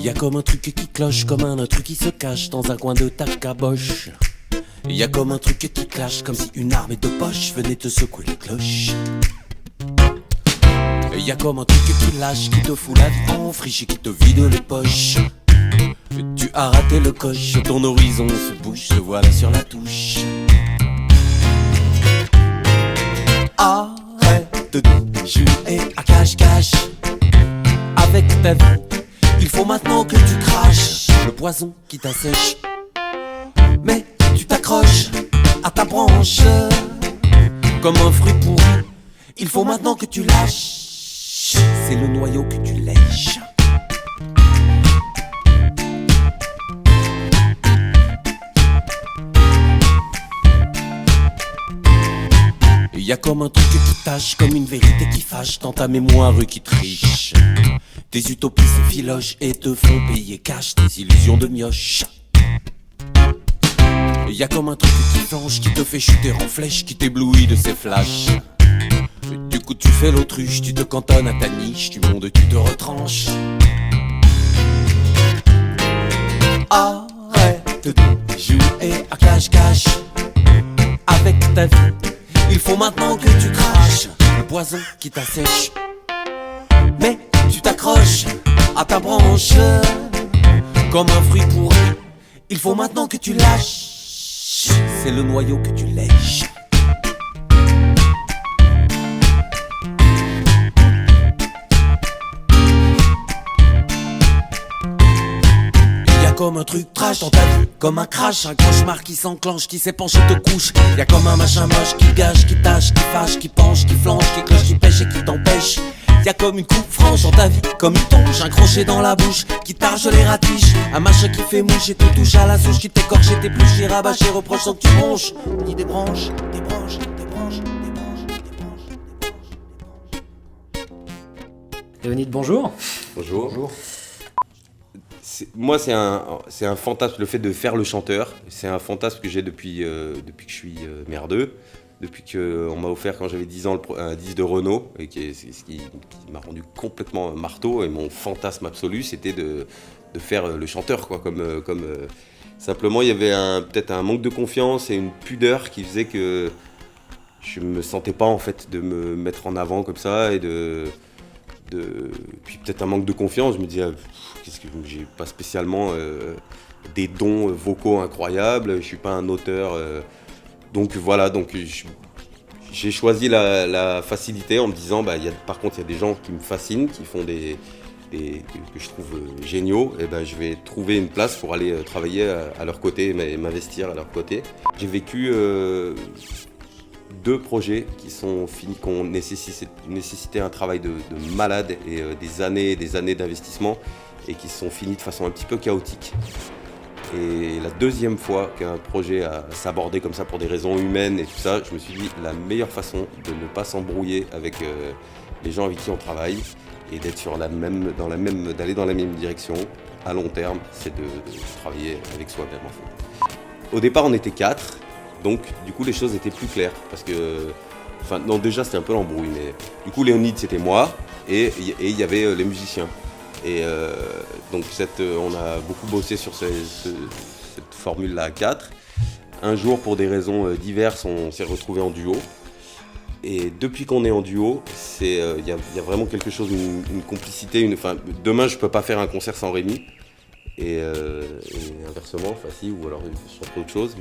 Y a comme un truc qui cloche, comme un truc qui se cache dans un coin de ta caboche. Y a comme un truc qui clash, comme si une armée de poche venait te secouer les cloches. Y a comme un truc qui lâche, qui te fout la vie en friche et qui te vide les poches. Tu as raté le coche, ton horizon se bouge, te voilà sur la touche. Arrête de jouer à cache-cache avec ta vie. Il faut maintenant que tu craches le poison qui t'assèche. Mais tu t'accroches à ta branche comme un fruit pourri. Il faut maintenant que tu lâches. C'est le noyau que tu lèches. Y a comme un truc qui tâche, comme une vérité qui fâche dans ta mémoire qui triche. Tes utopies se filochent et te font payer cash tes illusions de mioche. Y a comme un truc qui flanche, qui te fait chuter en flèche, qui t'éblouit de ses flashs. Du coup tu fais l'autruche, tu te cantonnes à ta niche, du monde tu te retranches. Arrête de jouer à cache-cache avec ta vie. Il faut maintenant que tu craches le poison qui t'assèche. Mais tu t'accroches à ta branche comme un fruit pourri. Il faut maintenant que tu lâches. C'est le noyau que tu lèches. Comme un truc trash dans ta vie, comme un crash, un cauchemar qui s'enclenche, qui s'épanche et te couche. Y'a comme un machin moche qui gâche, qui tâche, qui fâche, qui penche, qui flanche, qui cloche, qui pêche et qui t'empêche. Y'a comme une coupe franche dans ta vie, comme une tonge, un crochet dans la bouche, qui t'arrache les ratiches. Un machin qui fait mouche et te touche à la souche, qui t'écorche et t'épluche, qui rabâche et reproche sans que tu bronches. Ni des branches, des branches, des branches, des branches, des branches, des branches. Léonide, bonjour. Bonjour. Bonjour. Moi, c'est un fantasme, le fait de faire le chanteur. C'est un fantasme que j'ai depuis que je suis merdeux. Depuis qu'on m'a offert, quand j'avais 10 ans, un disque de Renaud, et ce qui m'a rendu complètement marteau. Et mon fantasme absolu, c'était de faire le chanteur, quoi. Simplement, il y avait peut-être un manque de confiance et une pudeur qui faisait que je me sentais pas, en fait, de me mettre en avant comme ça. Puis peut-être un manque de confiance. Je me disais, qu'est-ce que j'ai pas spécialement des dons vocaux incroyables. Je suis pas un auteur. Donc voilà, j'ai choisi la facilité en me disant, par contre, il y a des gens qui me fascinent, qui font que je trouve géniaux. Et je vais trouver une place pour aller travailler à leur côté et m'investir à leur côté. J'ai vécu 2 projets qui sont finis, qui ont nécessité un travail de malade et des années d'investissement, et qui sont finis de façon un petit peu chaotique. Et la deuxième fois qu'un projet a s'abordé comme ça pour des raisons humaines et tout ça, je me suis dit, la meilleure façon de ne pas s'embrouiller avec les gens avec qui on travaille et d'être d'aller dans la même direction à long terme, c'est de travailler avec soi-même, en fait. Au départ, on était 4. Donc, du coup, les choses étaient plus claires. Parce que, déjà, c'était un peu l'embrouille. Mais du coup, Léonide, c'était moi. Et il y avait les musiciens. Et donc, on a beaucoup bossé sur cette formule-là à 4. Un jour, pour des raisons diverses, on s'est retrouvés en duo. Et depuis qu'on est en duo, il y a vraiment quelque chose, une complicité. Demain, je ne peux pas faire un concert sans Rémi. Et inversement, ou alors sur autre chose.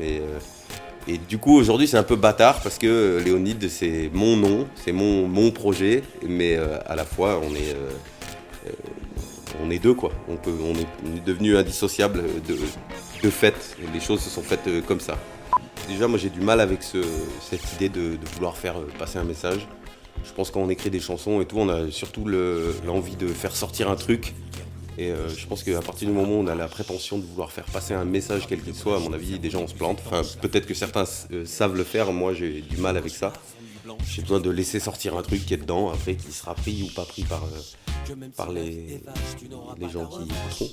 Et du coup, aujourd'hui, c'est un peu bâtard parce que Léonide, c'est mon nom, c'est mon projet, mais à la fois, on est deux, quoi. On est devenus indissociables de fait. Les choses se sont faites comme ça. Déjà, moi, j'ai du mal avec cette idée de vouloir faire passer un message. Je pense que quand on écrit des chansons et tout, on a surtout l'envie de faire sortir un truc. Et je pense qu'à partir du moment où on a la prétention de vouloir faire passer un message quel qu'il soit, à mon avis, des gens on se plante. Peut-être que certains savent le faire, moi j'ai du mal avec ça. J'ai besoin de laisser sortir un truc qui est dedans, après qui sera pris ou pas pris par les gens qui écouteront.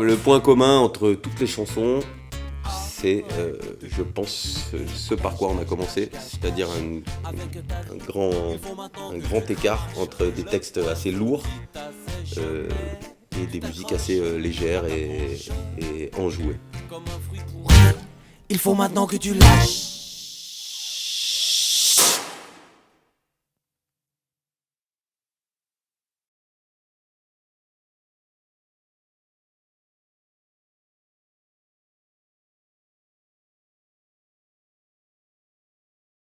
Le point commun entre toutes les chansons, c'est, je pense, ce par quoi on a commencé, c'est-à-dire un grand écart entre des textes assez lourds et des musiques assez légères et enjouées. Il faut maintenant que tu lâches.